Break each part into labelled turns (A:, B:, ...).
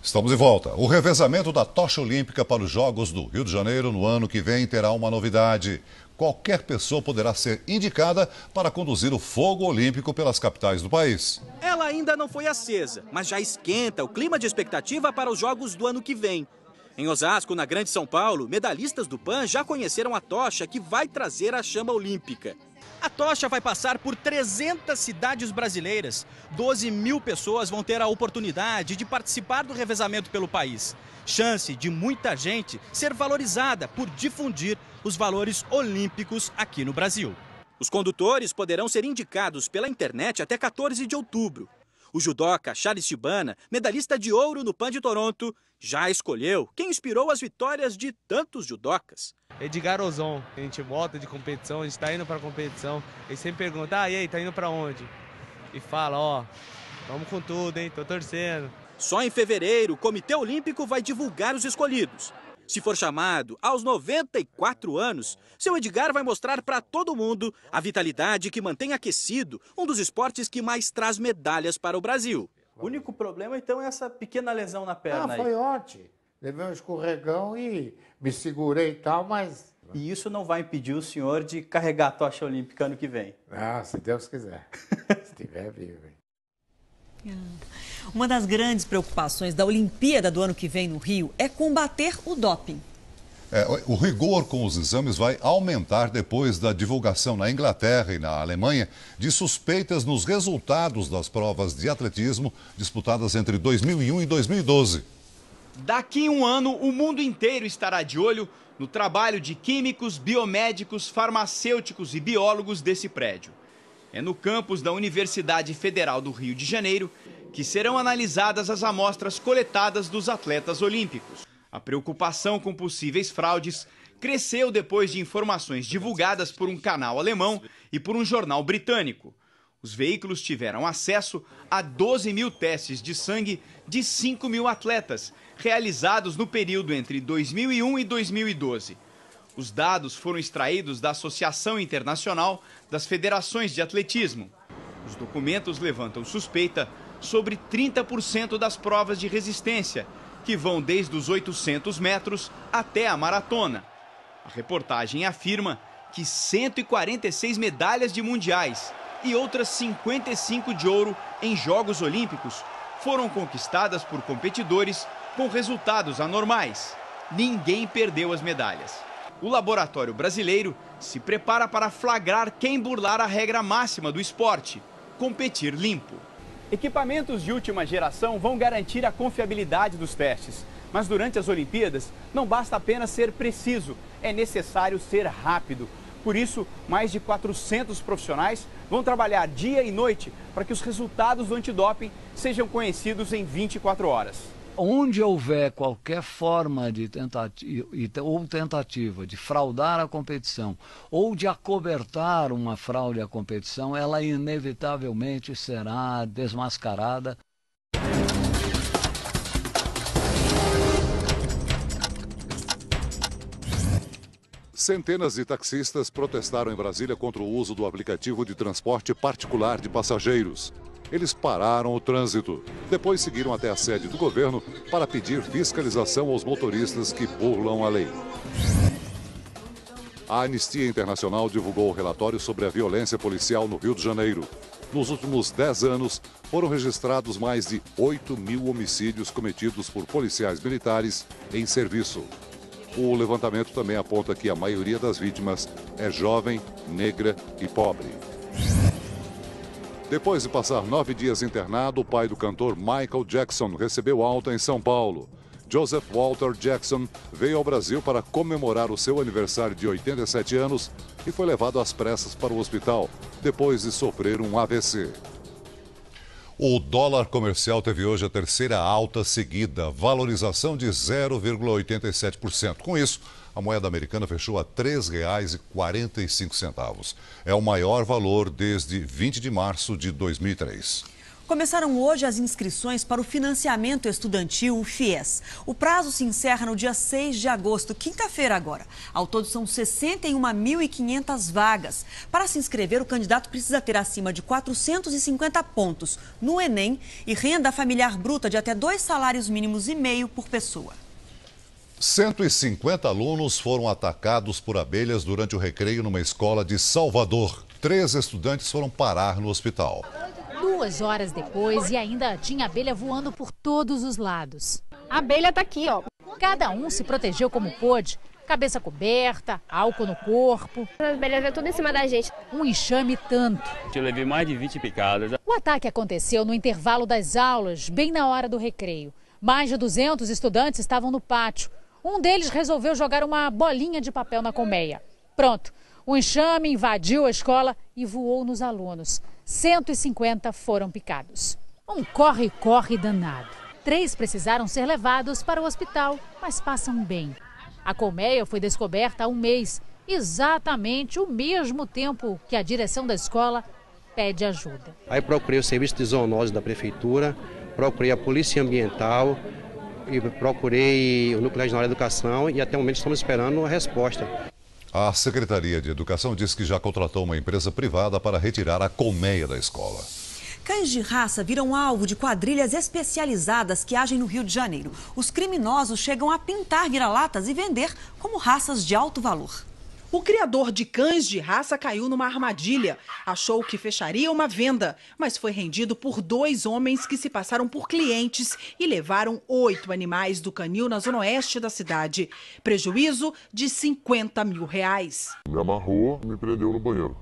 A: Estamos de volta. O revezamento da tocha olímpica para os Jogos do Rio de Janeiro no ano que vem terá uma novidade. Qualquer pessoa poderá ser indicada para conduzir o fogo olímpico pelas capitais do país.
B: Ela ainda não foi acesa, mas já esquenta o clima de expectativa para os Jogos do ano que vem. Em Osasco, na Grande São Paulo, medalhistas do PAN já conheceram a tocha que vai trazer a chama olímpica. A tocha vai passar por 300 cidades brasileiras. 12 mil pessoas vão ter a oportunidade de participar do revezamento pelo país. Chance de muita gente ser valorizada por difundir os valores olímpicos aqui no Brasil. Os condutores poderão ser indicados pela internet até 14 de outubro. O judoca Charles Shibana, medalhista de ouro no PAN de Toronto, já escolheu quem inspirou as vitórias de tantos judocas.
C: Edgar Ozon, a gente volta de competição, a gente tá indo pra competição, ele sempre pergunta, e aí, tá indo pra onde? E fala, ó, vamos com tudo, hein, tô torcendo.
B: Só em fevereiro, o Comitê Olímpico vai divulgar os escolhidos. Se for chamado aos 94 anos, seu Edgar vai mostrar para todo mundo a vitalidade que mantém aquecido um dos esportes que mais traz medalhas para o Brasil.
D: O único problema, então, é essa pequena lesão na perna.
E: Foi ótimo. Levei um escorregão e me segurei e tal, mas...
D: E isso não vai impedir o senhor de carregar a tocha olímpica ano que vem?
E: Ah, se Deus quiser. Se tiver vivo.
F: Uma das grandes preocupações da Olimpíada do ano que vem no Rio é combater o doping.
A: O rigor com os exames vai aumentar depois da divulgação na Inglaterra e na Alemanha de suspeitas nos resultados das provas de atletismo disputadas entre 2001 e 2012.
G: Daqui a um ano, o mundo inteiro estará de olho no trabalho de químicos, biomédicos, farmacêuticos e biólogos desse prédio. É no campus da Universidade Federal do Rio de Janeiro que serão analisadas as amostras coletadas dos atletas olímpicos. A preocupação com possíveis fraudes cresceu depois de informações divulgadas por um canal alemão e por um jornal britânico. Os veículos tiveram acesso a 12 mil testes de sangue de 5 mil atletas, realizados no período entre 2001 e 2012. Os dados foram extraídos da Associação Internacional das Federações de Atletismo. Os documentos levantam suspeita sobre 30% das provas de resistência, que vão desde os 800 metros até a maratona. A reportagem afirma que 146 medalhas de mundiais e outras 55 de ouro em Jogos Olímpicos foram conquistadas por competidores com resultados anormais. Ninguém perdeu as medalhas. O laboratório brasileiro se prepara para flagrar quem burlar a regra máxima do esporte: competir limpo. Equipamentos de última geração vão garantir a confiabilidade dos testes. Mas durante as Olimpíadas, não basta apenas ser preciso, é necessário ser rápido. Por isso, mais de 400 profissionais vão trabalhar dia e noite para que os resultados do antidoping sejam conhecidos em 24 horas.
H: Onde houver qualquer forma de tentativa de fraudar a competição ou de acobertar uma fraude à competição, ela inevitavelmente será desmascarada.
A: Centenas de taxistas protestaram em Brasília contra o uso do aplicativo de transporte particular de passageiros. Eles pararam o trânsito. Depois seguiram até a sede do governo para pedir fiscalização aos motoristas que burlam a lei. A Anistia Internacional divulgou o relatório sobre a violência policial no Rio de Janeiro. Nos últimos 10 anos, foram registrados mais de 8 mil homicídios cometidos por policiais militares em serviço. O levantamento também aponta que a maioria das vítimas é jovem, negra e pobre. Depois de passar 9 dias internado, o pai do cantor Michael Jackson recebeu alta em São Paulo. Joseph Walter Jackson veio ao Brasil para comemorar o seu aniversário de 87 anos e foi levado às pressas para o hospital, depois de sofrer um AVC. O dólar comercial teve hoje a terceira alta seguida, valorização de 0,87%. Com isso, a moeda americana fechou a R$ 3,45. É o maior valor desde 20 de março de 2003.
F: Começaram hoje as inscrições para o financiamento estudantil, o FIES. O prazo se encerra no dia 6 de agosto, quinta-feira agora. Ao todo são 61.500 vagas. Para se inscrever, o candidato precisa ter acima de 450 pontos no Enem e renda familiar bruta de até 2 salários mínimos e meio por pessoa.
A: 150 alunos foram atacados por abelhas durante o recreio numa escola de Salvador. 3 estudantes foram parar no hospital.
I: 2 horas depois e ainda tinha abelha voando por todos os lados.
J: A abelha tá aqui, ó.
I: Cada um se protegeu como pôde. Cabeça coberta, álcool no corpo.
J: As abelhas vêm tudo em cima da gente.
I: Um enxame tanto.
K: Eu levei mais de 20 picadas.
I: O ataque aconteceu no intervalo das aulas, bem na hora do recreio. Mais de 200 estudantes estavam no pátio. Um deles resolveu jogar uma bolinha de papel na colmeia. Pronto, o enxame invadiu a escola e voou nos alunos. 150 foram picados. Um corre-corre danado. 3 precisaram ser levados para o hospital, mas passam bem. A colmeia foi descoberta há 1 mês, exatamente o mesmo tempo que a direção da escola pede ajuda.
L: Aí procurei o serviço de zoonose da prefeitura, procurei a polícia ambiental, e procurei o Núcleo Regional de Educação e até o momento estamos esperando a resposta.
A: A Secretaria de Educação diz que já contratou uma empresa privada para retirar a colmeia da escola.
F: Cães de raça viram alvo de quadrilhas especializadas que agem no Rio de Janeiro. Os criminosos chegam a pintar vira-latas e vender como raças de alto valor.
M: O criador de cães de raça caiu numa armadilha. Achou que fecharia uma venda, mas foi rendido por 2 homens que se passaram por clientes e levaram 8 animais do canil na zona oeste da cidade. Prejuízo de R$50 mil.
N: Me amarrou, me prendeu no banheiro.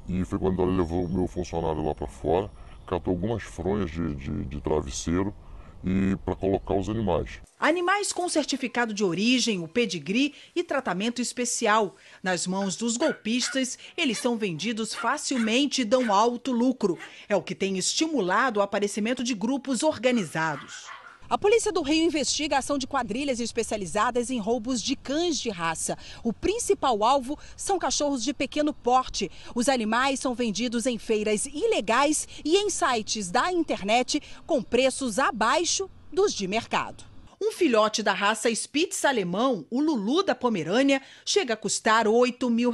N: E foi quando ela levou o meu funcionário lá para fora, catou algumas fronhas de travesseiro e para colocar os animais.
M: Animais com certificado de origem, o pedigree e tratamento especial. Nas mãos dos golpistas, eles são vendidos facilmente e dão alto lucro. É o que tem estimulado o aparecimento de grupos organizados. A Polícia do Rio investiga a ação de quadrilhas especializadas em roubos de cães de raça. O principal alvo são cachorros de pequeno porte. Os animais são vendidos em feiras ilegais e em sites da internet com preços abaixo dos de mercado. Um filhote da raça Spitz alemão, o Lulu da Pomerânia, chega a custar R$8 mil,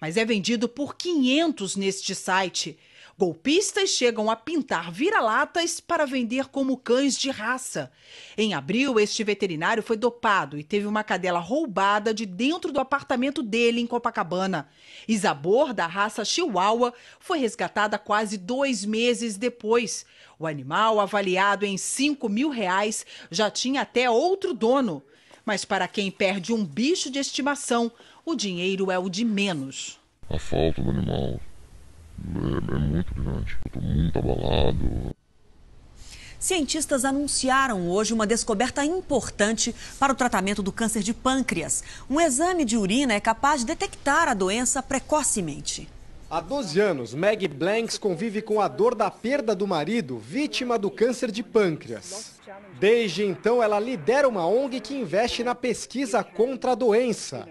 M: mas é vendido por 500 neste site. Golpistas chegam a pintar vira-latas para vender como cães de raça. Em abril, este veterinário foi dopado e teve uma cadela roubada de dentro do apartamento dele em Copacabana. Isabor, da raça Chihuahua, foi resgatada quase 2 meses depois. O animal, avaliado em R$5 mil, já tinha até outro dono. Mas para quem perde um bicho de estimação, o dinheiro é o de menos.
N: A falta do animal é muito grande. Eu estou muito abalado.
F: Cientistas anunciaram hoje uma descoberta importante para o tratamento do câncer de pâncreas. Um exame de urina é capaz de detectar a doença precocemente.
O: Há 12 anos, Meg Blanks convive com a dor da perda do marido, vítima do câncer de pâncreas. Desde então, ela lidera uma ONG que investe na pesquisa contra a doença.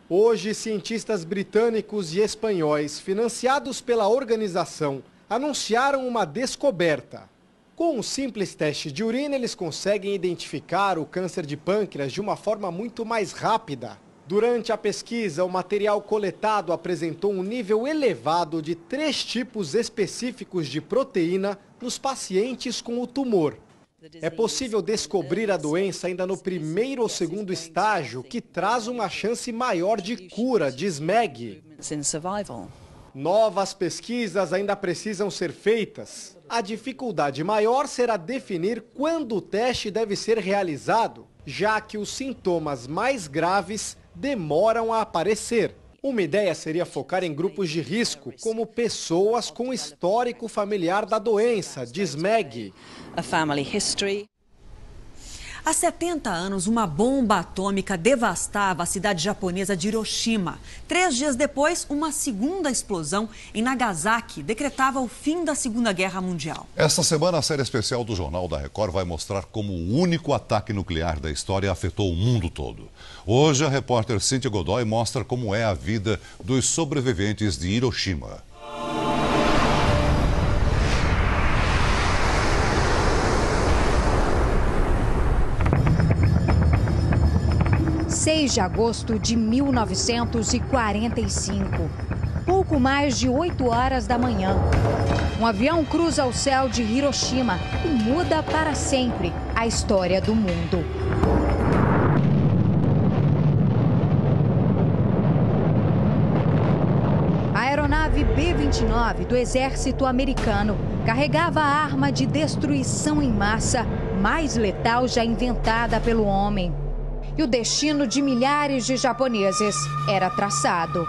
O: Hoje, cientistas britânicos e espanhóis, financiados pela organização, anunciaram uma descoberta. Com um simples teste de urina, eles conseguem identificar o câncer de pâncreas de uma forma muito mais rápida. Durante a pesquisa, o material coletado apresentou um nível elevado de 3 tipos específicos de proteína nos pacientes com o tumor. É possível descobrir a doença ainda no 1º ou 2º estágio, que traz uma chance maior de cura, diz Meg. Novas pesquisas ainda precisam ser feitas. A dificuldade maior será definir quando o teste deve ser realizado, já que os sintomas mais graves demoram a aparecer. Uma ideia seria focar em grupos de risco, como pessoas com histórico familiar da doença, diz Meg.
F: Há 70 anos, uma bomba atômica devastava a cidade japonesa de Hiroshima. 3 dias depois, uma segunda explosão em Nagasaki decretava o fim da Segunda Guerra Mundial.
A: Esta semana, a série especial do Jornal da Record vai mostrar como o único ataque nuclear da história afetou o mundo todo. Hoje, a repórter Cíntia Godoy mostra como é a vida dos sobreviventes de Hiroshima.
P: 6 de agosto de 1945. Pouco mais de 8 horas da manhã. Um avião cruza o céu de Hiroshima e muda para sempre a história do mundo. A aeronave B-29 do exército americano carregava a arma de destruição em massa mais letal já inventada pelo homem. E o destino de milhares de japoneses era traçado.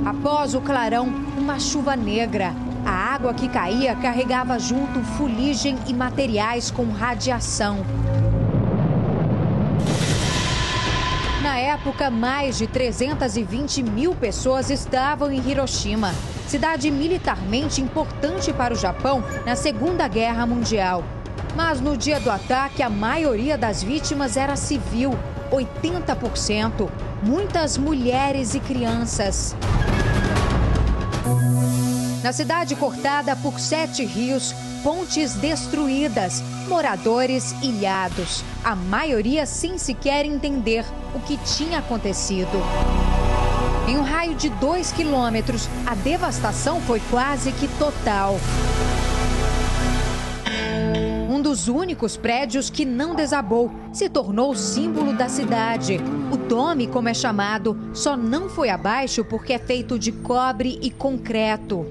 P: Após o clarão, uma chuva negra. A água que caía carregava junto fuligem e materiais com radiação. Na época, mais de 320 mil pessoas estavam em Hiroshima, cidade militarmente importante para o Japão na Segunda Guerra Mundial. Mas no dia do ataque, a maioria das vítimas era civil, 80%, muitas mulheres e crianças. Na cidade cortada por 7 rios, pontes destruídas, moradores ilhados, a maioria sem sequer entender o que tinha acontecido. Em um raio de 2 quilômetros, a devastação foi quase que total. Um dos únicos prédios que não desabou se tornou o símbolo da cidade. O dome, como é chamado, só não foi abaixo porque é feito de cobre e concreto.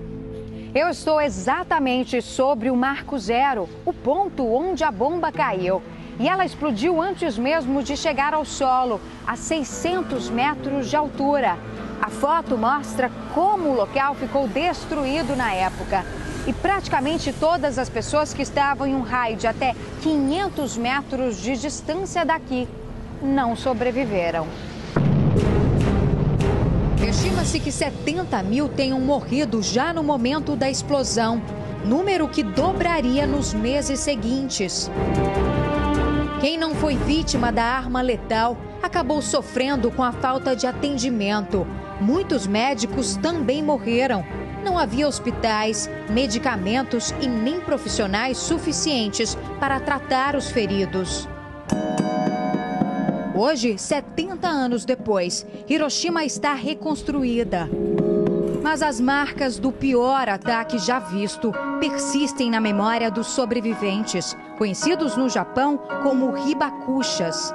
P: Eu estou exatamente sobre o Marco Zero, o ponto onde a bomba caiu. E ela explodiu antes mesmo de chegar ao solo, a 600 metros de altura. A foto mostra como o local ficou destruído na época. E praticamente todas as pessoas que estavam em um raio de até 500 metros de distância daqui não sobreviveram. Estima-se que 70 mil tenham morrido já no momento da explosão, número que dobraria nos meses seguintes. Quem não foi vítima da arma letal acabou sofrendo com a falta de atendimento. Muitos médicos também morreram. Não havia hospitais, medicamentos e nem profissionais suficientes para tratar os feridos. Hoje, 70 anos depois, Hiroshima está reconstruída. Mas as marcas do pior ataque já visto persistem na memória dos sobreviventes, conhecidos no Japão como hibakushas.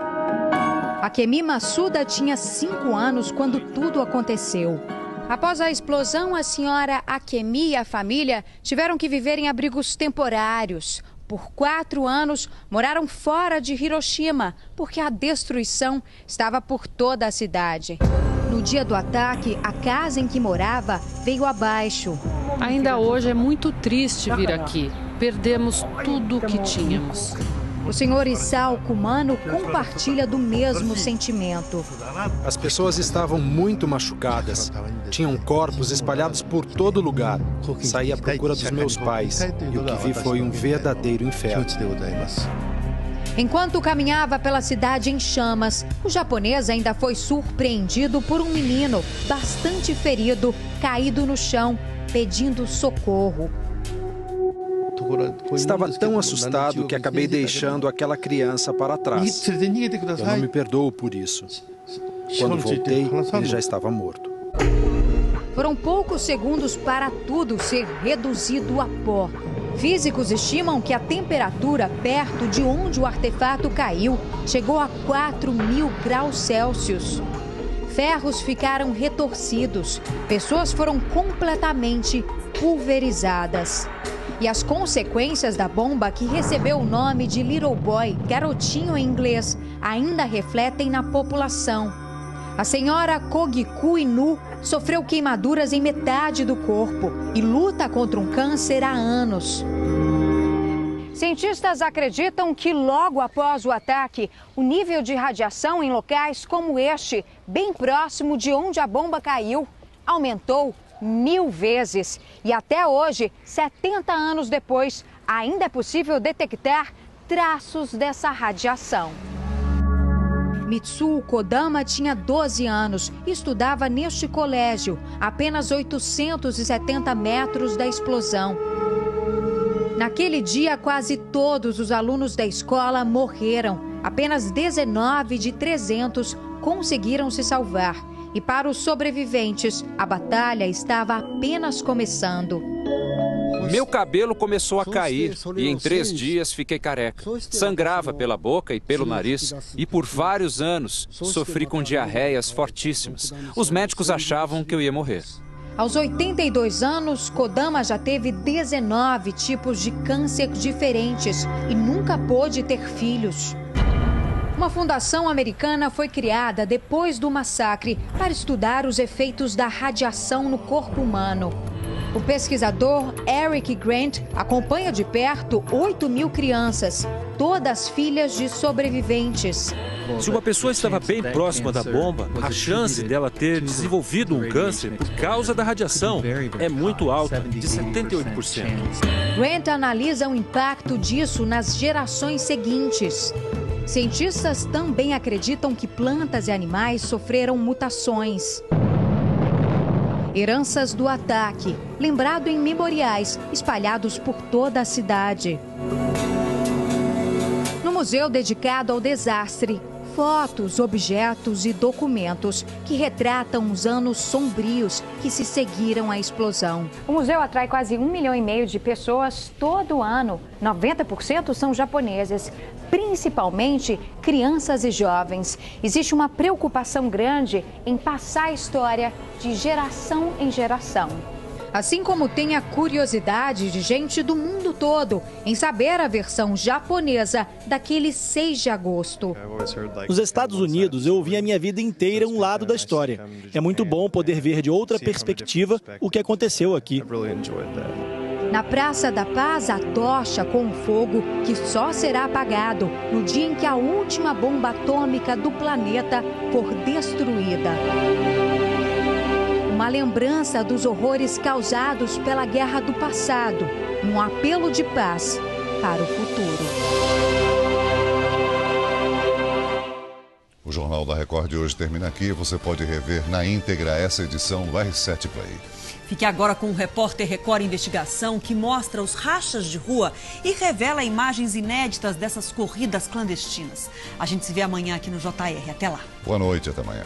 P: Akemi Masuda tinha 5 anos quando tudo aconteceu. Após a explosão, a senhora Akemi e a família tiveram que viver em abrigos temporários. Por 4 anos, moraram fora de Hiroshima, porque a destruição estava por toda a cidade. No dia do ataque, a casa em que morava veio abaixo.
Q: Ainda hoje é muito triste vir aqui. Perdemos tudo o que tínhamos.
P: O senhor Isao Kumano compartilha do mesmo sentimento.
R: As pessoas estavam muito machucadas. Tinham corpos espalhados por todo lugar. Saí à procura dos meus pais e o que vi foi um verdadeiro inferno.
P: Enquanto caminhava pela cidade em chamas, o japonês ainda foi surpreendido por um menino bastante ferido, caído no chão, pedindo socorro.
R: Estava tão assustado que acabei deixando aquela criança para trás. Eu não me perdoo por isso. Quando voltei, ele já estava morto.
P: Foram poucos segundos para tudo ser reduzido a pó. Físicos estimam que a temperatura perto de onde o artefato caiu chegou a 4.000 graus Celsius. Ferros ficaram retorcidos, pessoas foram completamente pulverizadas. E as consequências da bomba, que recebeu o nome de Little Boy, garotinho em inglês, ainda refletem na população. A senhora Kogiku Inu sofreu queimaduras em metade do corpo e luta contra um câncer há anos. Cientistas acreditam que logo após o ataque, o nível de radiação em locais como este, bem próximo de onde a bomba caiu, aumentou 1000 vezes. E até hoje, 70 anos depois, ainda é possível detectar traços dessa radiação. Mitsuo Kodama tinha 12 anos e estudava neste colégio, apenas 870 metros da explosão. Naquele dia, quase todos os alunos da escola morreram. Apenas 19 de 300 conseguiram se salvar. E para os sobreviventes, a batalha estava apenas começando.
S: Meu cabelo começou a cair e em 3 dias fiquei careca. Sangrava pela boca e pelo nariz e por vários anos sofri com diarreias fortíssimas. Os médicos achavam que eu ia morrer.
P: Aos 82 anos, Kodama já teve 19 tipos de câncer diferentes e nunca pôde ter filhos. Uma fundação americana foi criada depois do massacre para estudar os efeitos da radiação no corpo humano. O pesquisador Eric Grant acompanha de perto 8.000 crianças, todas filhas de sobreviventes.
T: Se uma pessoa estava bem próxima da bomba, a chance dela ter desenvolvido um câncer por causa da radiação é muito alta, de 78%.
P: Grant analisa o impacto disso nas gerações seguintes. Cientistas também acreditam que plantas e animais sofreram mutações. Heranças do ataque, lembrado em memoriais espalhados por toda a cidade. No museu dedicado ao desastre, fotos, objetos e documentos que retratam os anos sombrios que se seguiram à explosão.
U: O museu atrai quase 1,5 milhão de pessoas todo ano. 90% são japoneses, principalmente crianças e jovens. Existe uma preocupação grande em passar a história de geração em geração.
P: Assim como tem a curiosidade de gente do mundo todo em saber a versão japonesa daquele 6 de agosto.
V: Nos Estados Unidos, eu ouvi a minha vida inteira um lado da história. É muito bom poder ver de outra perspectiva o que aconteceu aqui.
P: Na Praça da Paz, a tocha com o fogo que só será apagado no dia em que a última bomba atômica do planeta for destruída. Uma lembrança dos horrores causados pela guerra do passado, um apelo de paz para o futuro.
A: O Jornal da Record de hoje termina aqui. Você pode rever na íntegra essa edição do R7 Play.
F: Fique agora com o Repórter Record Investigação, que mostra os rachas de rua e revela imagens inéditas dessas corridas clandestinas. A gente se vê amanhã aqui no JR. Até lá.
A: Boa noite, até amanhã.